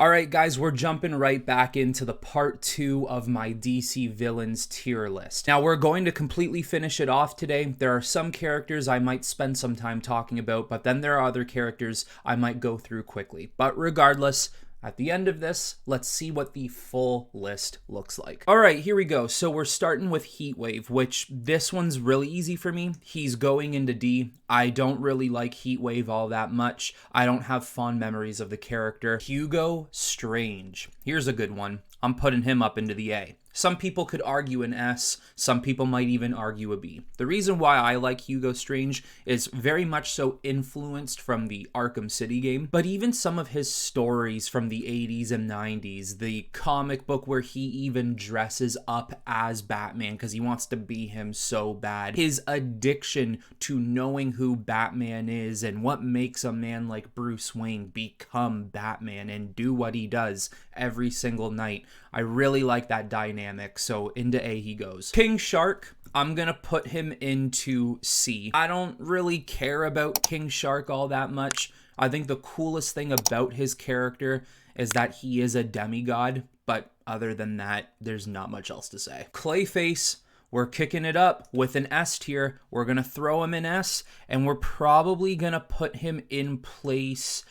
Alright guys, we're jumping right back into the part 2 of my DC Villains tier list. Now we're going to completely finish it off today. There are some characters I might spend some time talking about, but then there are other characters I might go through quickly. But regardless, at the end of this, let's see what the full list looks like. Alright, here we go. So we're starting with Heatwave, which this one's really easy for me. He's going into D. I don't really like Heatwave all that much. I don't have fond memories of the character. Hugo Strange. Here's a good one. I'm putting him up into the A. Some people could argue an S, some people might even argue a B. The reason why I like Hugo Strange is very much so influenced from the Arkham City game, but even some of his stories from the 80s and 90s, the comic book where he even dresses up as Batman because he wants to be him so bad. His addiction to knowing who Batman is and what makes a man like Bruce Wayne become Batman and do what he does every single night. I really like that dynamic, so into A he goes. King Shark, I'm gonna put him into C. I don't really care about King Shark all that much. I think the coolest thing about his character is that he is a demigod, but other than that, there's not much else to say. Clayface, we're kicking it up with an S tier. We're gonna throw him in S, and we're probably gonna put him in place,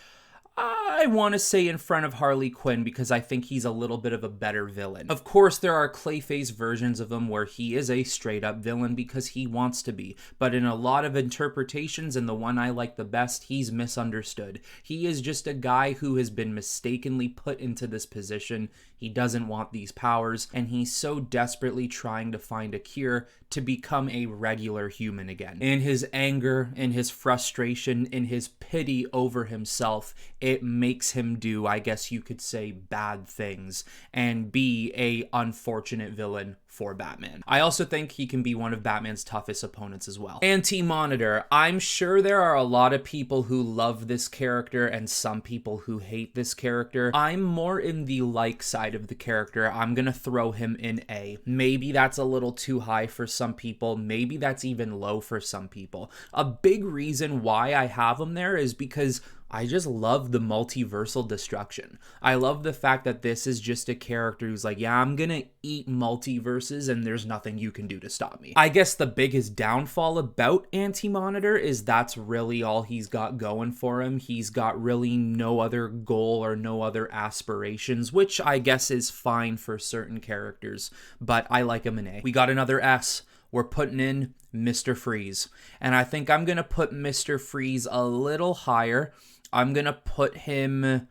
I want to say in front of Harley Quinn because I think he's a little bit of a better villain. Of course, there are Clayface versions of him where he is a straight up villain because he wants to be. But in a lot of interpretations, and the one I like the best, he's misunderstood. He is just a guy who has been mistakenly put into this position. He doesn't want these powers, and he's so desperately trying to find a cure to become a regular human again. In his anger, in his frustration, in his pity over himself, it makes him do, I guess you could say, bad things and be a unfortunate villain for Batman. I also think he can be one of Batman's toughest opponents as well. Anti-Monitor. I'm sure there are a lot of people who love this character and some people who hate this character. I'm more in the like side of the character. I'm gonna throw him in A. Maybe that's a little too high for some people. Maybe that's even low for some people. A big reason why I have him there is because I just love the multiversal destruction. I love the fact that this is just a character who's like, yeah, I'm gonna eat multiverses and there's nothing you can do to stop me. I guess the biggest downfall about Anti-Monitor is that's really all he's got going for him. He's got really no other goal or no other aspirations, which I guess is fine for certain characters, but I like him in A. We got another S. We're putting in Mr. Freeze. And I think I'm going to put Mr. Freeze a little higher. I'm going to put him,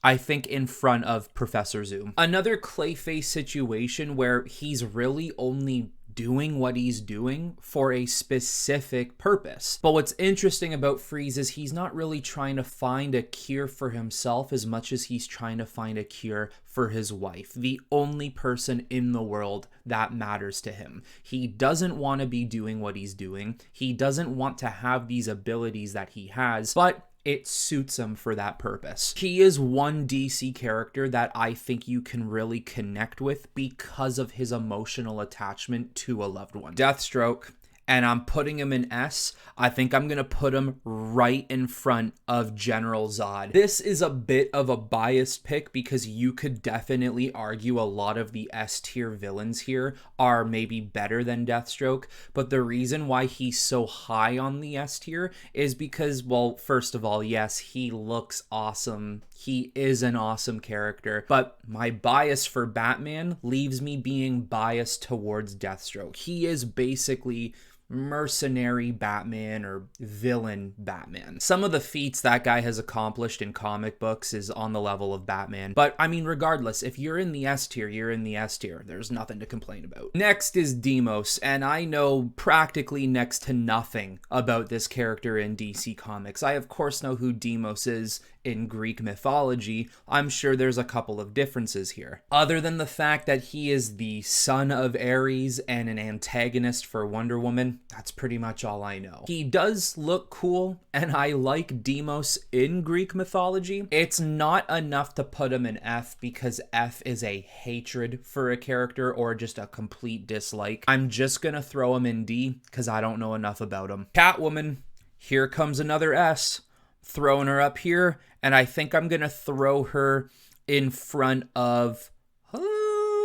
I think, in front of Professor Zoom. Another Clayface situation where he's really only doing what he's doing for a specific purpose. But what's interesting about Freeze is he's not really trying to find a cure for himself as much as he's trying to find a cure for his wife, the only person in the world that matters to him. He doesn't want to be doing what he's doing. He doesn't want to have these abilities that he has, but it suits him for that purpose. He is one DC character that I think you can really connect with because of his emotional attachment to a loved one. Deathstroke, and I'm putting him in S. I think I'm going to put him right in front of General Zod. This is a bit of a biased pick because you could definitely argue a lot of the S tier villains here are maybe better than Deathstroke, but the reason why he's so high on the S tier is because, well, first of all, yes, he looks awesome. He is an awesome character, but my bias for Batman leaves me being biased towards Deathstroke. He is basically mercenary Batman or villain Batman. Some of the feats that guy has accomplished in comic books is on the level of Batman. But I mean, regardless, if you're in the S tier, you're in the S tier. There's nothing to complain about. Next is Deimos, and I know practically next to nothing about this character in DC Comics. I of course know who Deimos is in Greek mythology. I'm sure there's a couple of differences here. Other than the fact that he is the son of Ares and an antagonist for Wonder Woman, that's pretty much all I know. He does look cool, and I like Deimos in Greek mythology. It's not enough to put him in F because F is a hatred for a character or just a complete dislike. I'm just gonna throw him in D because I don't know enough about him. Catwoman, here comes another S. Throwing her up here, and I think I'm gonna throw her in front of...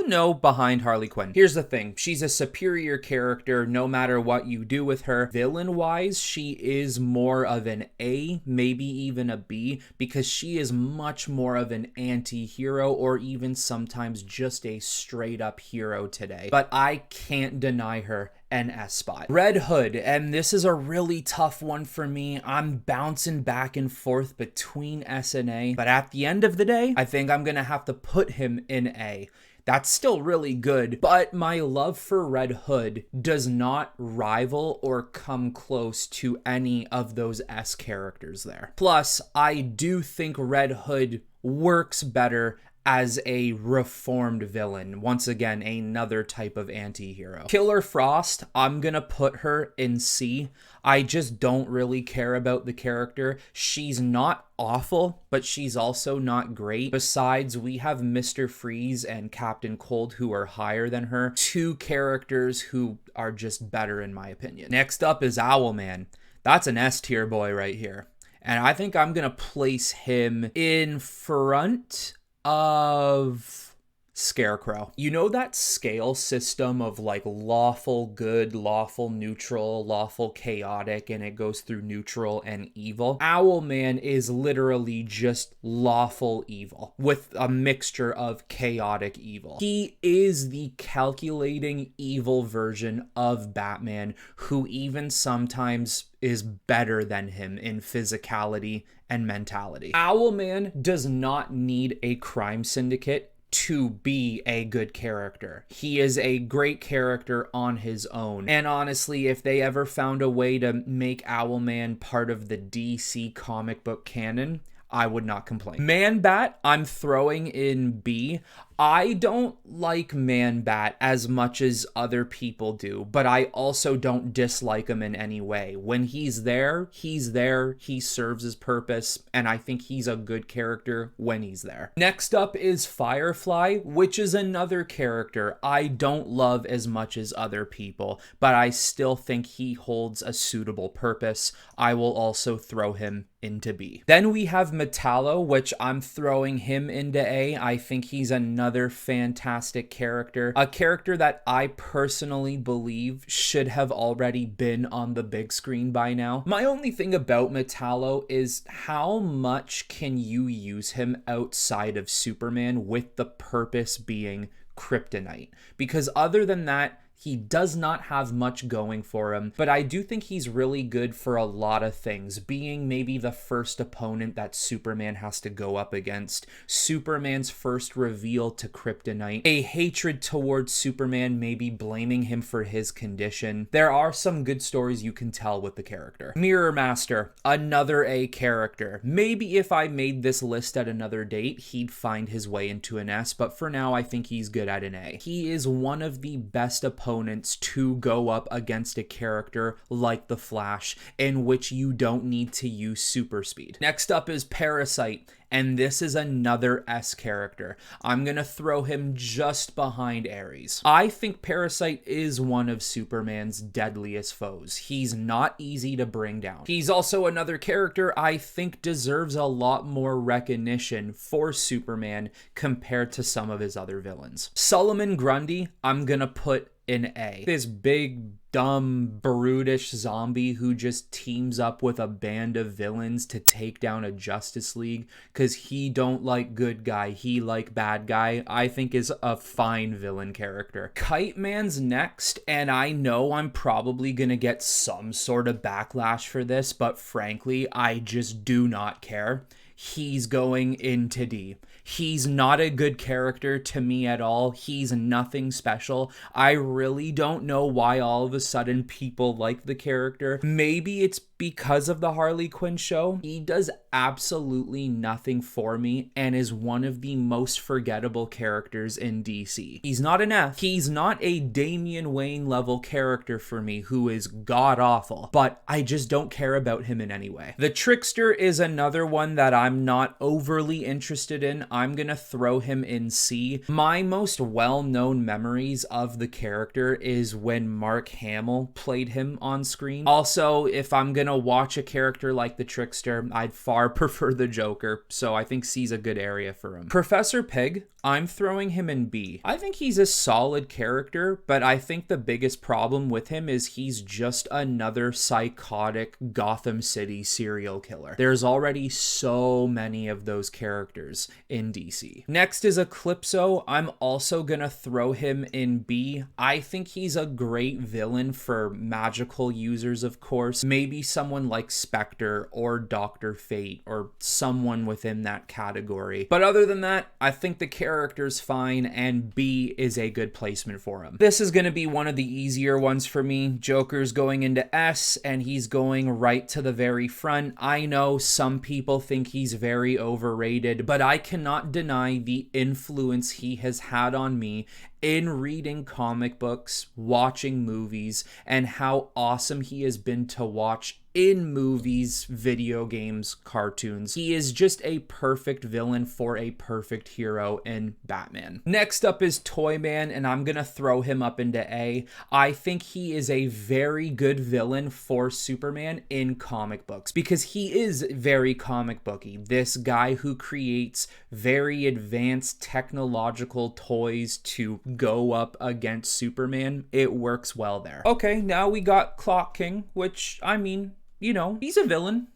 no, behind Harley Quinn. Here's the thing. She's a superior character no matter what you do with her. Villain-wise, she is more of an A, maybe even a B, because she is much more of an anti-hero or even sometimes just a straight-up hero today. But I can't deny her an S spot. Red Hood, and this is a really tough one for me. I'm bouncing back and forth between S and A, but at the end of the day, I think I'm gonna have to put him in A. That's still really good, but my love for Red Hood does not rival or come close to any of those S characters there. Plus, I do think Red Hood works better as a reformed villain. Once again, another type of anti-hero. Killer Frost, I'm gonna put her in C. I just don't really care about the character. She's not awful, but she's also not great. Besides, we have Mr. Freeze and Captain Cold who are higher than her. Two characters who are just better in my opinion. Next up is Owlman. That's an S tier boy right here. And I think I'm gonna place him in front of Scarecrow. You know that scale system of like lawful good, lawful neutral, lawful chaotic, and it goes through neutral and evil? Owlman is literally just lawful evil with a mixture of chaotic evil. He is the calculating evil version of Batman, who even sometimes is better than him in physicality and mentality. Owlman does not need a crime syndicate to be a good character. He is a great character on his own. And honestly, if they ever found a way to make Owlman part of the DC comic book canon, I would not complain. Man-Bat, I'm throwing in B. I don't like Man-Bat as much as other people do, but I also don't dislike him in any way. When he's there, he serves his purpose, and I think he's a good character when he's there. Next up is Firefly, which is another character I don't love as much as other people, but I still think he holds a suitable purpose. I will also throw him into B. Then we have Metallo, which I'm throwing him into A. I think he's another fantastic character, a character that I personally believe should have already been on the big screen by now. My only thing about Metallo is how much can you use him outside of Superman, with the purpose being kryptonite? Because other than that, he does not have much going for him, but I do think he's really good for a lot of things, being maybe the first opponent that Superman has to go up against, Superman's first reveal to kryptonite, a hatred towards Superman, maybe blaming him for his condition. There are some good stories you can tell with the character. Mirror Master, another A character. Maybe if I made this list at another date, he'd find his way into an S, but for now, I think he's good at an A. He is one of the best opponents to go up against a character like the Flash, in which you don't need to use super speed. Next up is Parasite, and this is another S character. I'm gonna throw him just behind Ares. I think Parasite is one of Superman's deadliest foes. He's not easy to bring down. He's also another character I think deserves a lot more recognition for Superman compared to some of his other villains. Solomon Grundy, I'm gonna put in A. This big, dumb, brutish zombie who just teams up with a band of villains to take down a Justice League because he don't like good guy, he like bad guy, I think is a fine villain character. Kite Man's next, and I know I'm probably gonna get some sort of backlash for this, but frankly, I just do not care. He's going into D. He's not a good character to me at all. He's nothing special. I really don't know why all of a sudden people like the character. Maybe it's because of the Harley Quinn show. He does absolutely nothing for me and is one of the most forgettable characters in DC. He's not an F. He's not a Damian Wayne level character for me who is god-awful, but I just don't care about him in any way. The Trickster is another one that I'm not overly interested in. I'm gonna throw him in C. My most well-known memories of the character is when Mark Hamill played him on screen. Also, if I'm gonna gonna watch a character like the Trickster, I'd far prefer the Joker, so I think C's a good area for him. Professor Pig, I'm throwing him in B. I think he's a solid character, but I think the biggest problem with him is he's just another psychotic Gotham City serial killer. There's already so many of those characters in DC. Next is Eclipso. I'm also gonna throw him in B. I think he's a great villain for magical users, of course. Maybe someone like Spectre or Dr. Fate or someone within that category. But other than that, I think the character's fine, and B is a good placement for him. This is going to be one of the easier ones for me. Joker's going into S, and he's going right to the very front. I know some people think he's very overrated, but I cannot deny the influence he has had on me in reading comic books, watching movies, and how awesome he has been to watch in movies, video games, cartoons. He is just a perfect villain for a perfect hero in Batman. Next up is Toyman, and I'm gonna throw him up into A. I think he is a very good villain for Superman in comic books because he is very comic booky. This guy who creates very advanced technological toys to go up against Superman, it works well there. Okay, now we got Clock King, which, I mean, you know, he's a villain.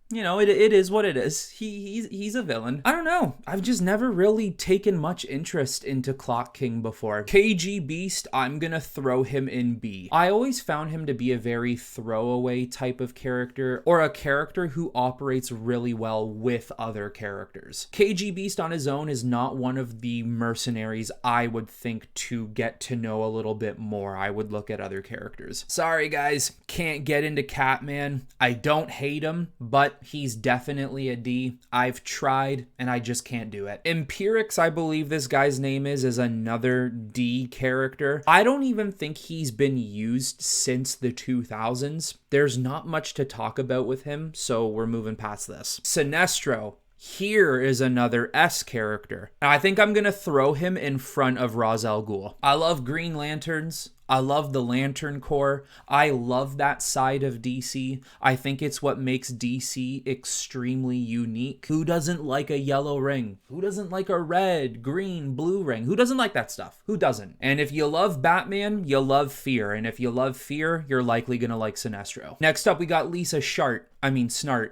You know, it is what it is. He's a villain. I don't know. I've just never really taken much interest into Clock King before. KG Beast, I'm gonna throw him in B. I always found him to be a very throwaway type of character, or a character who operates really well with other characters. KG Beast on his own is not one of the mercenaries I would think to get to know a little bit more. I would look at other characters. Sorry guys, can't get into Catman. I don't hate him, but he's definitely a D. I've tried and I just can't do it. Empirix, I believe this guy's name is another D character. I don't even think he's been used since the 2000s. There's not much to talk about with him, so we're moving past this. Sinestro. Here is another S character. I think I'm gonna throw him in front of Ra's al Ghul. I love Green Lanterns. I love the Lantern Corps. I love that side of DC. I think it's what makes DC extremely unique. Who doesn't like a yellow ring? Who doesn't like a red, green, blue ring? Who doesn't like that stuff? Who doesn't? And if you love Batman, you love Fear. And if you love Fear, you're likely gonna like Sinestro. Next up, we got Lisa Snart.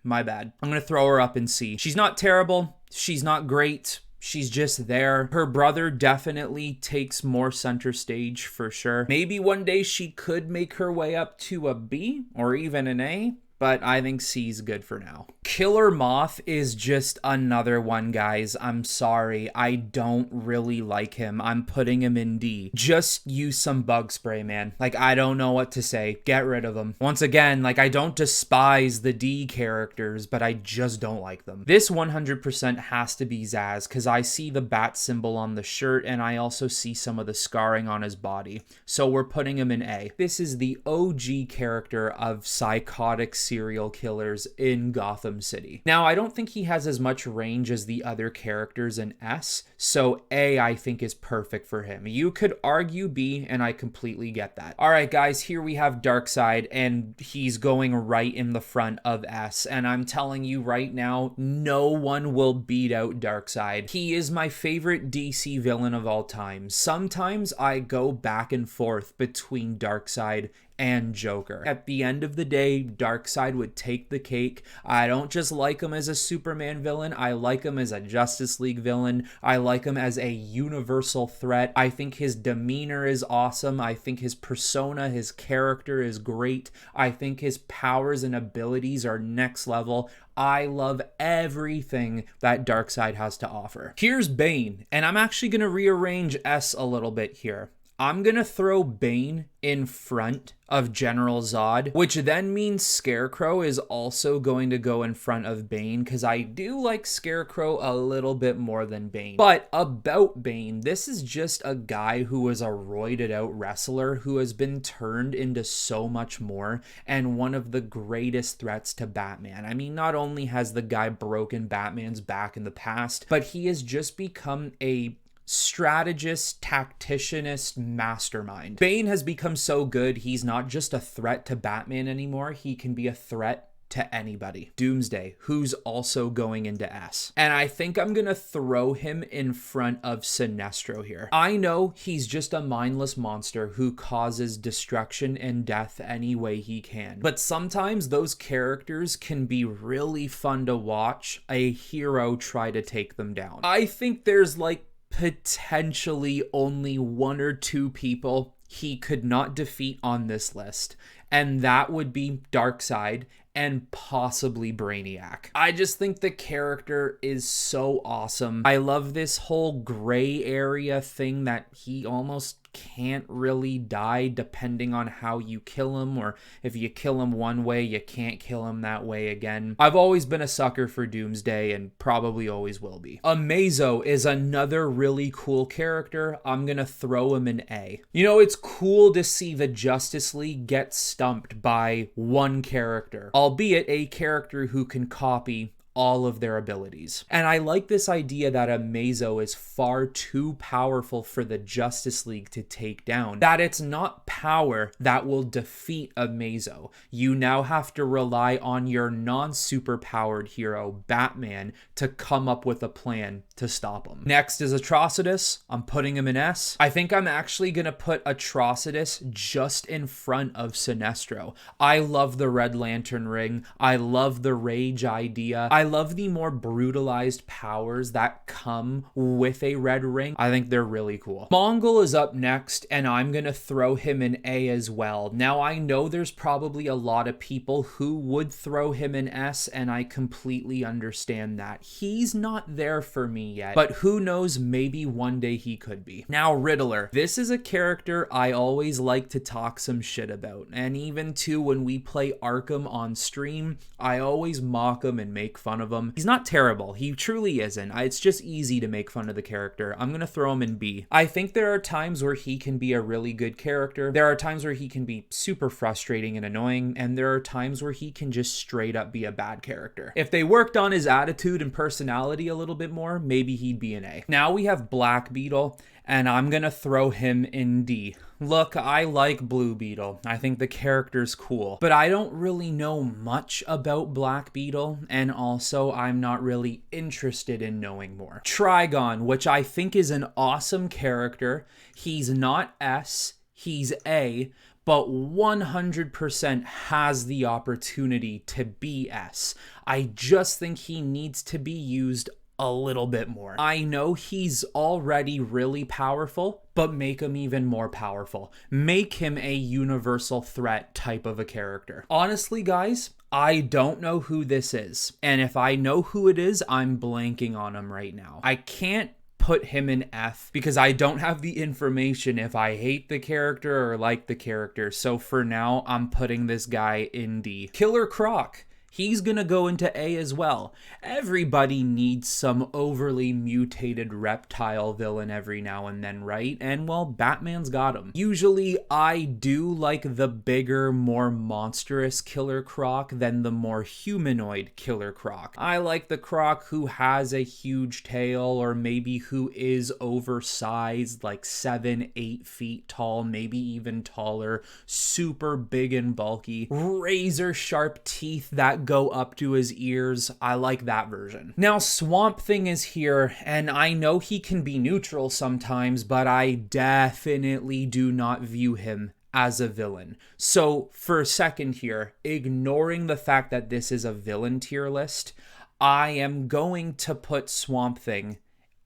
My bad. I'm gonna throw her up in C. She's not terrible. She's not great. She's just there. Her brother definitely takes more center stage for sure. Maybe one day she could make her way up to a B or even an A, but I think C's good for now. Killer Moth is just another one, guys. I'm sorry. I don't really like him. I'm putting him in D. Just use some bug spray, man. Like, I don't know what to say. Get rid of him. Once again, like, I don't despise the D characters, but I just don't like them. This 100% has to be Zaz, because I see the bat symbol on the shirt, and I also see some of the scarring on his body. So we're putting him in A. This is the OG character of psychotic serial killers in Gotham City. Now, I don't think he has as much range as the other characters in S, so A, I think, is perfect for him. You could argue B, and I completely get that. All right, guys, here we have Darkseid, and he's going right in the front of S, and I'm telling you right now, no one will beat out Darkseid. He is my favorite DC villain of all time. Sometimes I go back and forth between Darkseid and Joker. At the end of the day, Darkseid would take the cake. I don't just like him as a Superman villain, I like him as a Justice League villain. I like him as a universal threat. I think his demeanor is awesome. I think his persona, his character is great. I think his powers and abilities are next level. I love everything that Darkseid has to offer. Here's Bane, and I'm actually going to rearrange S a little bit here. I'm going to throw Bane in front of General Zod, which then means Scarecrow is also going to go in front of Bane, because I do like Scarecrow a little bit more than Bane. But about Bane, this is just a guy who is a roided out wrestler who has been turned into so much more, and one of the greatest threats to Batman. I mean, not only has the guy broken Batman's back in the past, but he has just become a strategist, tacticianist, mastermind. Bane has become so good, he's not just a threat to Batman anymore, he can be a threat to anybody. Doomsday, who's also going into S. And I think I'm gonna throw him in front of Sinestro here. I know he's just a mindless monster who causes destruction and death any way he can. But sometimes those characters can be really fun to watch a hero try to take them down. I think there's like potentially only 1 or 2 people he could not defeat on this list, and that would be Darkseid and possibly Brainiac. I just think the character is so awesome. I love this whole gray area thing that he almost can't really die depending on how you kill him, or if you kill him one way, you can't kill him that way again. I've always been a sucker for Doomsday and probably always will be. Amazo is another really cool character. I'm gonna throw him in A. You know, it's cool to see the Justice League get stumped by one character, albeit a character who can copy all of their abilities. And I like this idea that Amazo is far too powerful for the Justice League to take down. That it's not power that will defeat Amazo. You now have to rely on your non-super powered hero, Batman, to come up with a plan to stop him. Next is Atrocitus. I'm putting him in S. I think I'm actually gonna put Atrocitus just in front of Sinestro. I love the Red Lantern ring. I love the rage idea. I love the more brutalized powers that come with a red ring. I think they're really cool. Mongol is up next, and I'm gonna throw him in A as well. Now, I know there's probably a lot of people who would throw him in S, and I completely understand that. He's not there for me yet, but who knows, maybe one day he could be. Now, Riddler. This is a character I always like to talk some shit about, and even too when we play Arkham on stream, I always mock him and make fun of him. He's not terrible. He truly isn't. It's just easy to make fun of the character. I'm gonna throw him in B. I think there are times where he can be a really good character. There are times where he can be super frustrating and annoying, and there are times where he can just straight up be a bad character. If they worked on his attitude and personality a little bit more, maybe he'd be an A. Now we have Black Beetle, and I'm gonna throw him in D. Look, I like Blue Beetle. I think the character's cool, but I don't really know much about Black Beetle, and also I'm not really interested in knowing more. Trigon, which I think is an awesome character. He's not S, he's A, but 100% has the opportunity to be S. I just think he needs to be used a little bit more. I know he's already really powerful, but make him even more powerful. Make him a universal threat type of a character. Honestly, guys, I don't know who this is. And if I know who it is, I'm blanking on him right now. I can't put him in F because I don't have the information if I hate the character or like the character. So for now, I'm putting this guy in D. Killer Croc. He's gonna go into A as well. Everybody needs some overly mutated reptile villain every now and then, right? And well, Batman's got him. Usually, I do like the bigger, more monstrous Killer Croc than the more humanoid Killer Croc. I like the Croc who has a huge tail, or maybe who is oversized, like 7-8 feet tall, maybe even taller, super big and bulky, razor sharp teeth that go up to his ears. I like that version. Now, Swamp Thing is here, and I know he can be neutral sometimes, but I definitely do not view him as a villain. So for a second here, ignoring the fact that this is a villain tier list, I am going to put Swamp Thing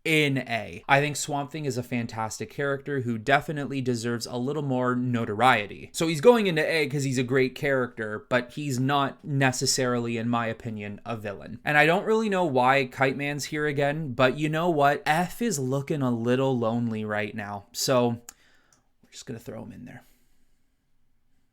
in A. I think Swamp Thing is a fantastic character who definitely deserves a little more notoriety. So he's going into A because he's a great character, but he's not necessarily, in my opinion, a villain. And I don't really know why Kite Man's here again, but you know what? F is looking a little lonely right now. So we're just gonna throw him in there.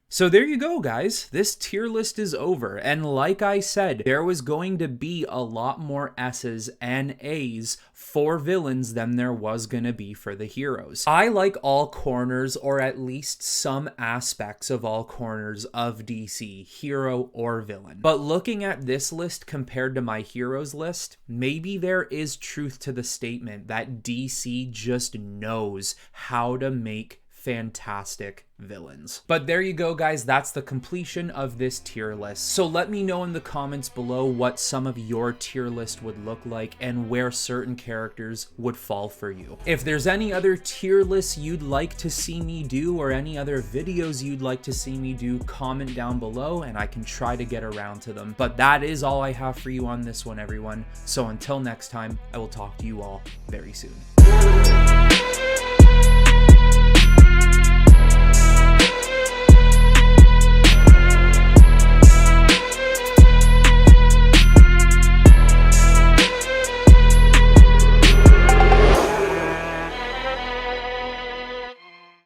So there you go, guys. This tier list is over. And like I said, there was going to be a lot more S's and A's for villains than there was going to be for the heroes. I like all corners, or at least some aspects of all corners of DC, hero or villain. But looking at this list compared to my heroes list, maybe there is truth to the statement that DC just knows how to make fantastic villains. But there you go, guys. That's the completion of this tier list. So let me know in the comments below what some of your tier list would look like and where certain characters would fall for you. If there's any other tier lists you'd like to see me do, or any other videos you'd like to see me do, comment down below and I can try to get around to them. But that is all I have for you on this one, everyone. So until next time, I will talk to you all very soon.